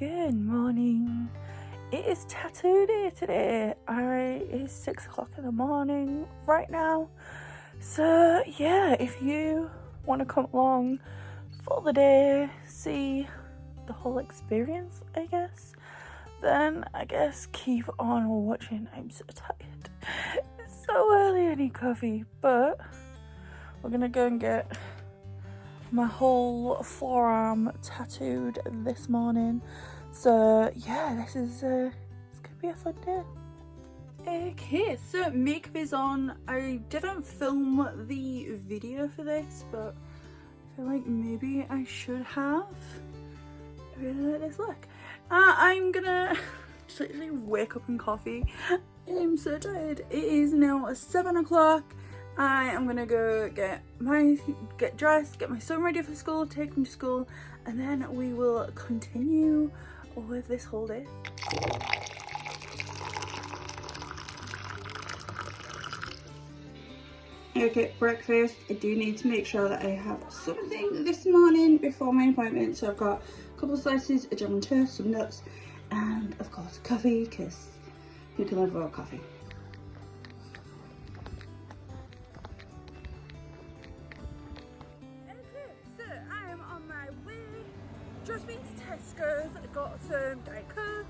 Good morning. It is tattoo day today. It's 6 o'clock in the morning right now. So yeah, if you want to come along for the day, see the whole experience, I guess, then I guess keep on watching. I'm so tired. It's so early, I need coffee, but we're gonna go and get my whole forearm tattooed this morning. So yeah, this is it's gonna be a fun day. Okay, so makeup is on. I didn't film the video for this, but I feel like maybe I should have. I really like this look. I'm gonna just literally wake up and coffee. I'm so tired. It is now 7 o'clock. I am gonna go get dressed, get my son ready for school, take him to school, and then we will continue with this whole day. Okay, breakfast. I do need to make sure that I have something this morning before my appointment. So I've got a couple of slices of jam and toast, some nuts, and of course coffee, because who can live without coffee? Okay, so I am on my way. Just been to Tesco's, got some Diet Coke.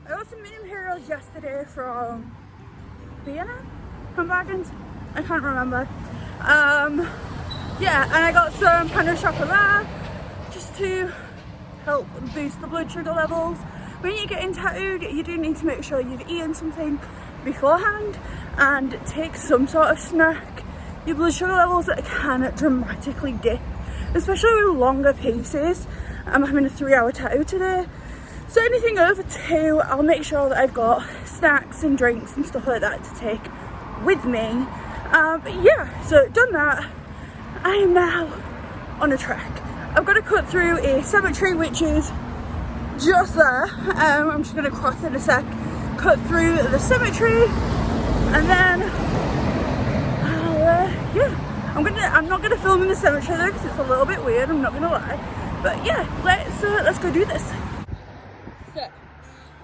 I got some mini imperials yesterday from B&M, from Bargains. I can't remember. Yeah, and I got some pain au chocolat just to help boost the blood sugar levels. When you're getting tattooed, you do need to make sure you've eaten something beforehand and take some sort of snack. Your blood sugar levels can dramatically dip, especially with longer pieces. I'm having a 3-hour tattoo today, so anything over 2, I'll make sure that I've got snacks and drinks and stuff like that to take with me. But yeah, so done that. I am now on a trek. I've got to cut through a cemetery, which is just there. I'm just going to cross in a sec, cut through the cemetery, and then yeah, I'm not gonna film in the cemetery though, because it's a little bit weird, I'm not gonna lie. But yeah, let's go do this. So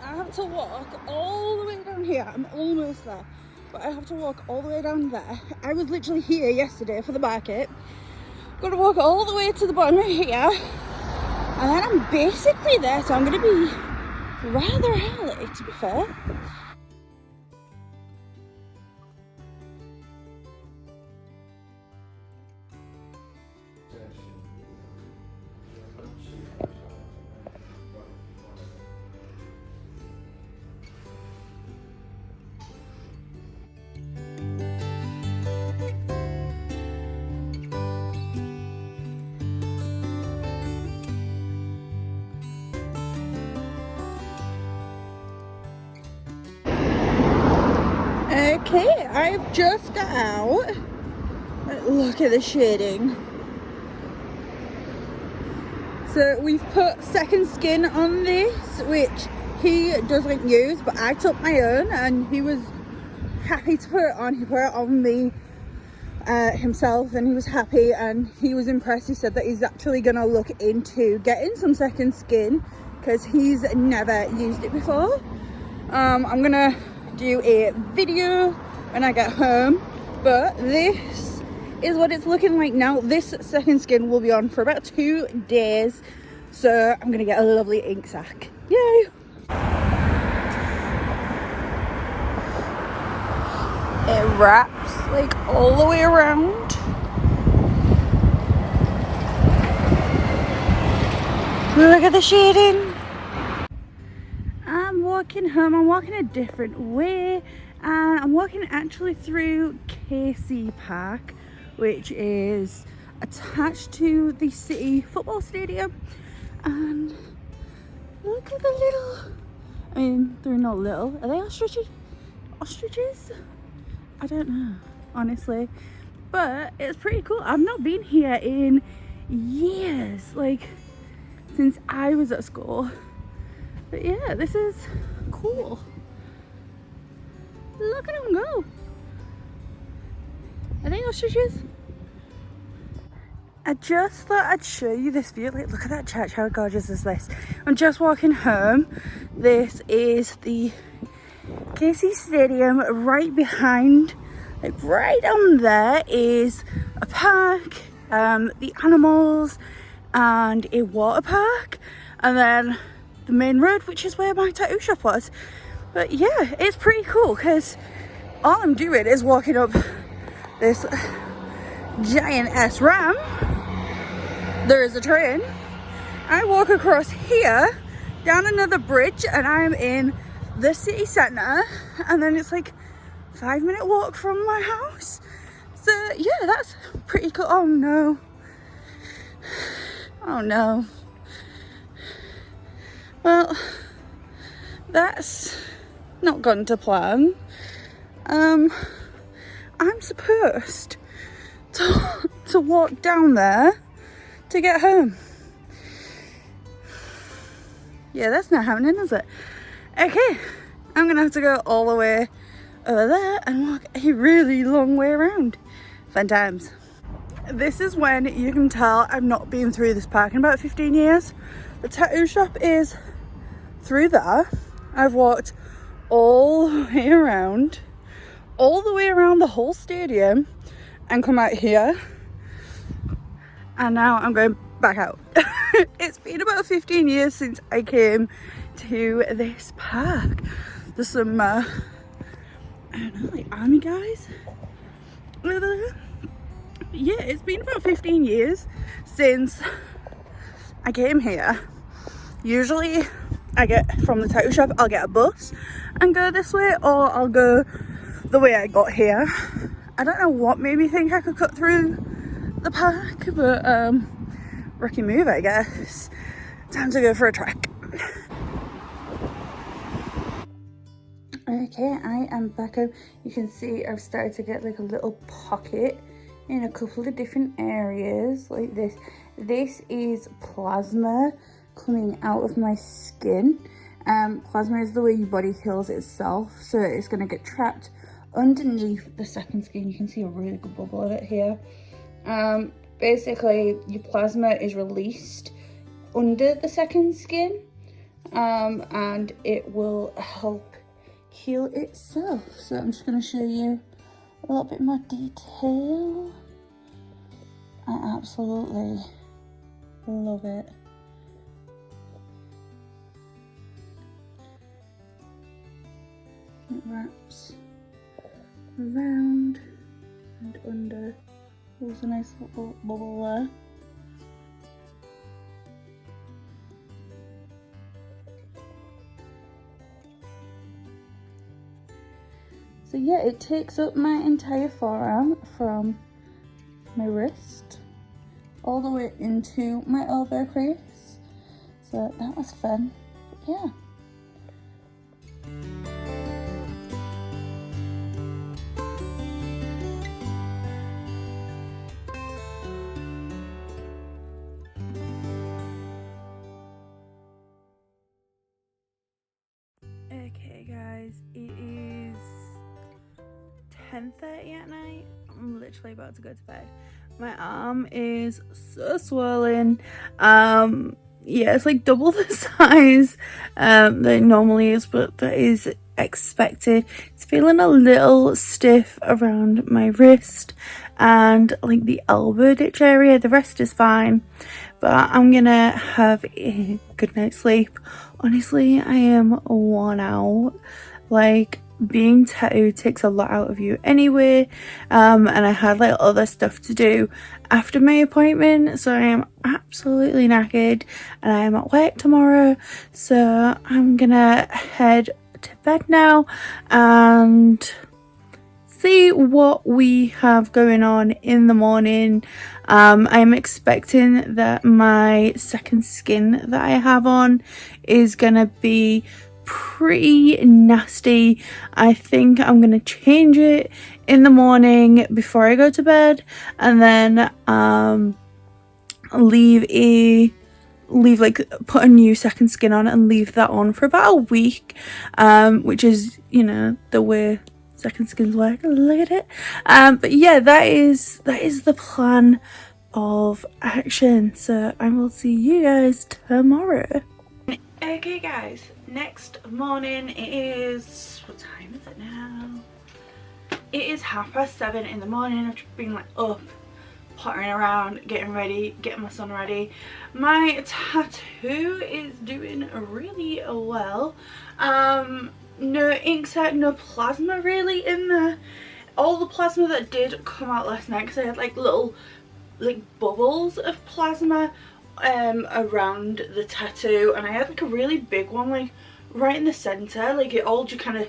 I have to walk all the way down here. I'm almost there, but I have to walk all the way down there. I was literally here yesterday for the market. Gotta walk all the way to the bottom right here, and then I'm basically there. So I'm gonna be rather early, to be fair. Okay, I've just got out. Look at the shading. So we've put second skin on this, which he doesn't use, but I took my own and he was happy to put it on. He put it on me himself, and he was happy and he was impressed. He said that he's actually gonna look into getting some second skin because he's never used it before. I'm gonna do a video when I get home, but this is what it's looking like now. This second skin will be on for about 2 days, so I'm gonna get a lovely ink sac. Yay! It wraps like all the way around. Look at the shading. I'm walking home. I'm walking a different way, and I'm walking actually through KC Park, which is attached to the city football stadium. And look at the little, I mean, they're not little, are they ostriches? I don't know, honestly, but it's pretty cool. I've not been here in years, like since I was at school. But yeah, this is cool. Look at them go. Are they ostriches? I just thought I'd show you this view. Like, look at that church, how gorgeous is this? I'm just walking home. This is the KC Stadium. Right behind, like right on there, is a park, the animals, and a water park, and then the main road, which is where my tattoo shop was. But yeah, it's pretty cool because all I'm doing is walking up this giant ass ramp. There is a train. I walk across here, down another bridge, and I'm in the city centre, and then it's like a 5-minute walk from my house. So yeah, that's pretty cool. Oh no. Oh no. Well, that's not gone to plan. I'm supposed to walk down there to get home. Yeah, that's not happening, is it? Okay, I'm gonna have to go all the way over there and walk a really long way around. Fun times. This is when you can tell I've not been through this park in about 15 years. The tattoo shop is through there. I've walked all the way around the whole stadium and come out here, and now I'm going back out. It's been about 15 years since I came to this park. There's some I don't know, like army guys over there. Yeah, it's been about 15 years since I came here. Usually I get from the tattoo shop, I'll get a bus and go this way, or I'll go the way I got here. I don't know what made me think I could cut through the park, but rookie move, I guess. Time to go for a trek. Okay, I am back home. You can see I've started to get like a little pocket in a couple of different areas like this. This is plasma coming out of my skin. Plasma is the way your body heals itself, so it's going to get trapped underneath the second skin. You can see a really good bubble of it here. Basically your plasma is released under the second skin, and it will help heal itself. So I'm just going to show you a little bit more detail. I absolutely love it. It wraps around and under. There's a nice little bubble there. So yeah, it takes up my entire forearm from my wrist all the way into my elbow crease. So that was fun. But yeah. Okay guys, it is 10:30 at night. I'm literally about to go to bed. My arm is so swollen. Yeah, it's like double the size that it normally is, but that is expected. It's feeling a little stiff around my wrist and like the elbow ditch area. The rest is fine, but I'm gonna have a good night's sleep. Honestly, I am worn out. Like, being tattooed takes a lot out of you anyway, and I had like other stuff to do after my appointment, so I am absolutely knackered, and I am at work tomorrow, so I'm gonna head to bed now and see what we have going on in the morning. I'm expecting that my second skin that I have on is gonna be pretty nasty. I think I'm gonna change it in the morning before I go to bed, and then put a new second skin on and leave that on for about a week, which is, you know, the way second skins work. Look at it. But yeah, that is the plan of action. So I will see you guys tomorrow. Okay guys, next morning, it is, what time is it now? It is 7:30 in the morning. I've just been like up, pottering around, getting ready, getting my son ready. My tattoo is doing really well. No ink sac, no plasma really in there. All the plasma that did come out last night, because I had like little like bubbles of plasma around the tattoo, and I had like a really big one like right in the center. Like it all just kind of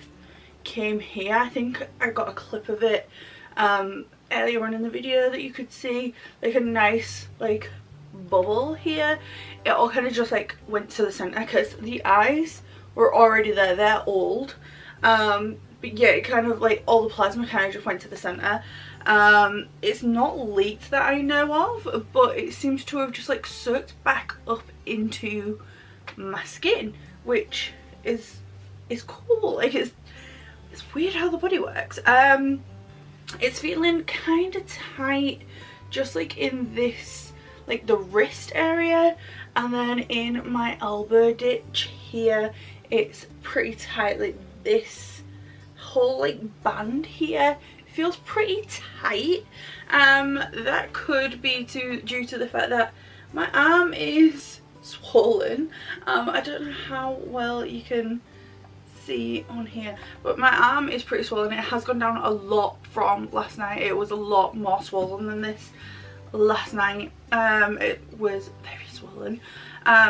came here. I think I got a clip of it earlier on in the video that you could see like a nice like bubble here. It all kind of just like went to the center because the eyes were already there. They're old, but yeah, it kind of like all the plasma kind of just went to the center. It's not leaked that I know of, but it seems to have just like sucked back up into my skin, which is cool. Like it's weird how the body works. It's feeling kind of tight just like in this, like the wrist area, and then in my elbow ditch here it's pretty tight. Like this whole like band here feels pretty tight. That could be due to the fact that my arm is swollen. I don't know how well you can see on here, but my arm is pretty swollen. It has gone down a lot from last night. It was a lot more swollen than this last night. It was very swollen.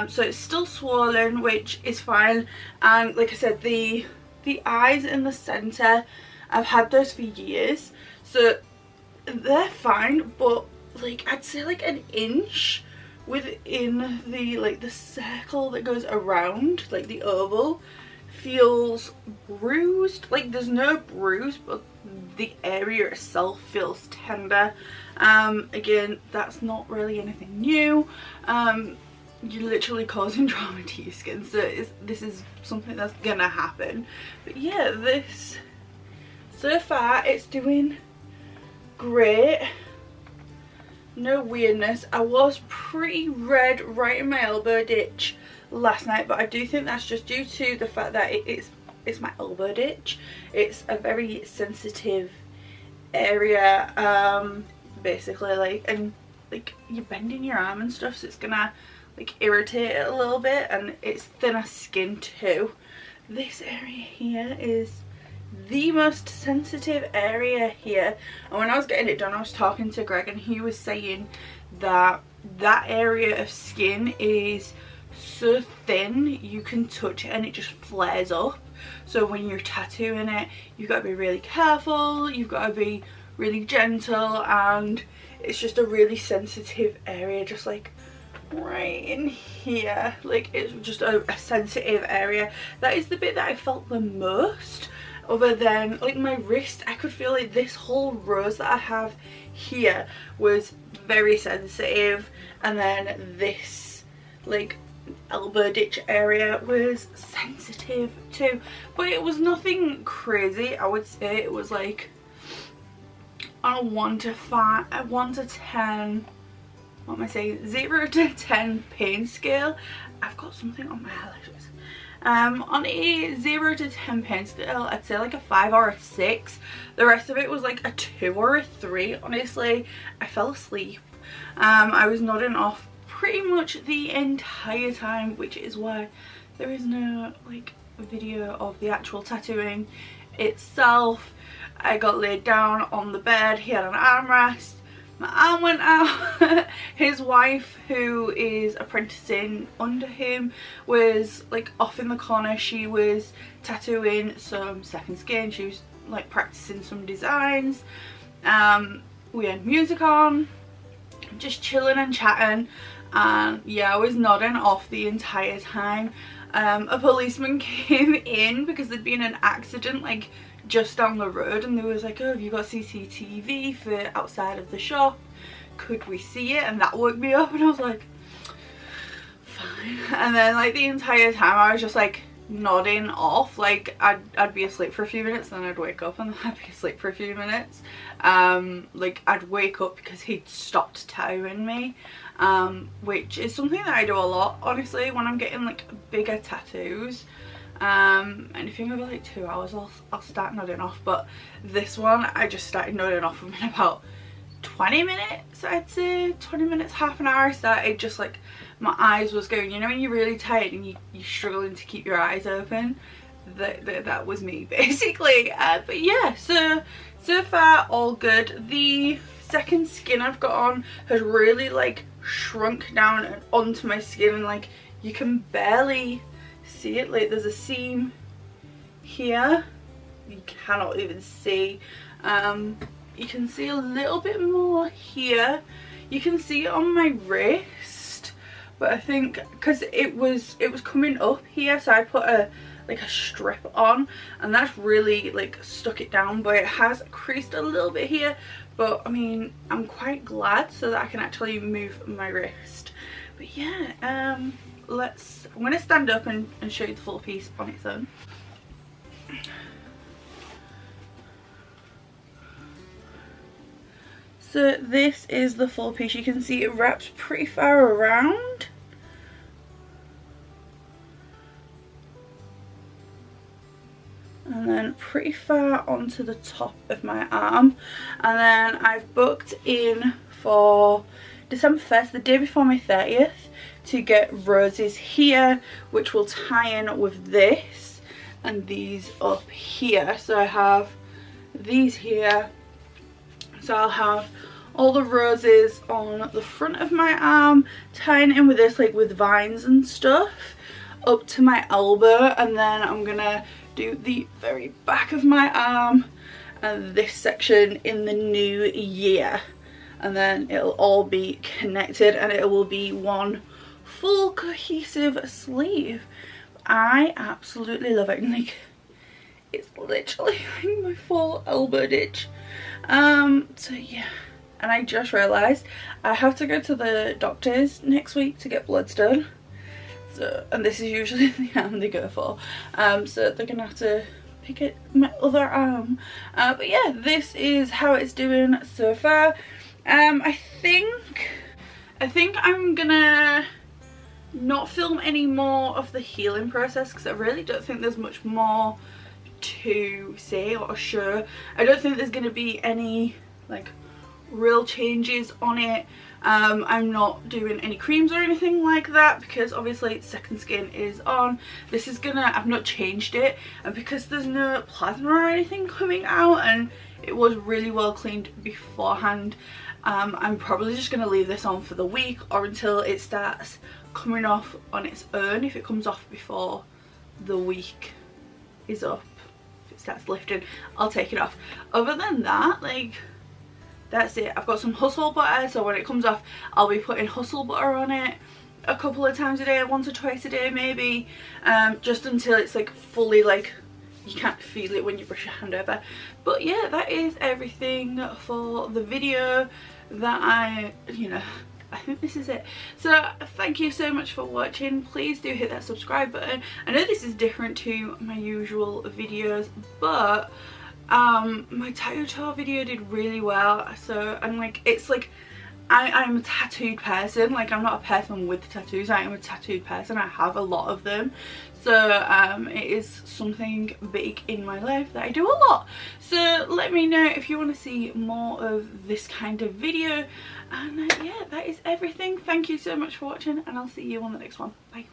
So it's still swollen, which is fine. And like I said, the eyes in the center, I've had those for years, so they're fine, but like I'd say like an inch within the like the circle that goes around like the oval feels bruised. Like there's no bruise, but the area itself feels tender. Again, that's not really anything new. You're literally causing trauma to your skin, so this is something that's gonna happen. But yeah, this so far it's doing great. No weirdness. I was pretty red right in my elbow ditch last night, but I do think that's just due to the fact that it's my elbow ditch. It's a very sensitive area, basically, like, and like you're bending your arm and stuff, so it's gonna like irritate it a little bit, and it's thinner skin too. This area here is the most sensitive area here, and when I was getting it done I was talking to Greg, and he was saying that that area of skin is so thin you can touch it and it just flares up. So when you're tattooing it, you've got to be really careful, you've got to be really gentle, and it's just a really sensitive area, just like right in here. Like it's just a sensitive area. That is the bit that I felt the most. Other than like my wrist, I could feel like this whole rose that I have here was very sensitive, and then this like elbow ditch area was sensitive too, but it was nothing crazy. I would say it was like on a 1 to 10, what am I saying, 0 to 10 pain scale. I've got something on my eyelashes. On a 0 to 10 pain scale, I'd say like a 5 or a 6. The rest of it was like a 2 or a 3. Honestly, I fell asleep. I was nodding off pretty much the entire time, which is why there is no like video of the actual tattooing itself. I got laid down on the bed. He had an armrest. My arm went out. His wife, who is apprenticing under him, was like off in the corner. She was tattooing some second skin. She was like practicing some designs. We had music on, just chilling and chatting, and yeah, I was nodding off the entire time. A policeman came in because there'd been an accident like just down the road, and they was like, oh, have you got CCTV for outside of the shop? Could we see it? And that woke me up, and I was like, fine. And then like the entire time I was just like nodding off. Like I'd be asleep for a few minutes, then I'd wake up, and then I'd be asleep for a few minutes. Like I'd wake up because he'd stopped tattooing me, which is something that I do a lot, honestly, when I'm getting like bigger tattoos. Anything over like 2 hours I'll start nodding off, but this one I just started nodding off within about 20 minutes, I'd say 20 minutes, half an hour. I started just like, my eyes was going, you know when you're really tired and you're struggling to keep your eyes open, that was me basically. But yeah, so far all good. The second skin I've got on has really like shrunk down and onto my skin, and like you can barely see it. Like there's a seam here, you cannot even see. You can see a little bit more here, you can see it on my wrist, but I think because it was coming up here, so I put a strip on, and that's really like stuck it down, but it has creased a little bit here. But I mean, I'm quite glad so that I can actually move my wrist. But yeah, I'm gonna stand up and show you the full piece on its own. So this is the full piece. You can see it wraps pretty far around. And then pretty far onto the top of my arm. And then I've booked in for December 1st, the day before my 30th, to get roses here, which will tie in with this and these up here. So I have these here. So I'll have all the roses on the front of my arm, tying in with this, like with vines and stuff, up to my elbow. And then I'm gonna do the very back of my arm and this section in the new year, and then it'll all be connected and it will be one full cohesive sleeve. I absolutely love it. And like, it's literally like my full elbow ditch. So yeah, and I just realized I have to go to the doctor's next week to get bloods done. So, and this is usually the arm they go for, so they're gonna have to pick at my other arm. But yeah, this is how it's doing so far. I think I'm gonna not film any more of the healing process, because I really don't think there's much more to say or show. I don't think there's gonna be any like real changes on it. I'm not doing any creams or anything like that, because obviously second skin is on. This is gonna, I've not changed it, and because there's no plasma or anything coming out and it was really well cleaned beforehand, I'm probably just gonna leave this on for the week, or until it starts coming off on its own. If it comes off before the week is up, if it starts lifting, I'll take it off. Other than that, like, that's it. I've got some hustle butter, so when it comes off I'll be putting hustle butter on it a couple of times a day, once or twice a day maybe, just until it's like fully, like, you can't feel it when you brush your hand over. But yeah, that is everything for the video that I think this is it. So thank you so much for watching. Please do hit that subscribe button. I know this is different to my usual videos, but my tattoo tour video did really well. So, and like, it's like, I'm a tattooed person. Like, I'm not a person with tattoos, I am a tattooed person. I have a lot of them. So it is something big in my life that I do a lot. So let me know if you want to see more of this kind of video. And yeah, that is everything. Thank you so much for watching, and I'll see you on the next one. Bye.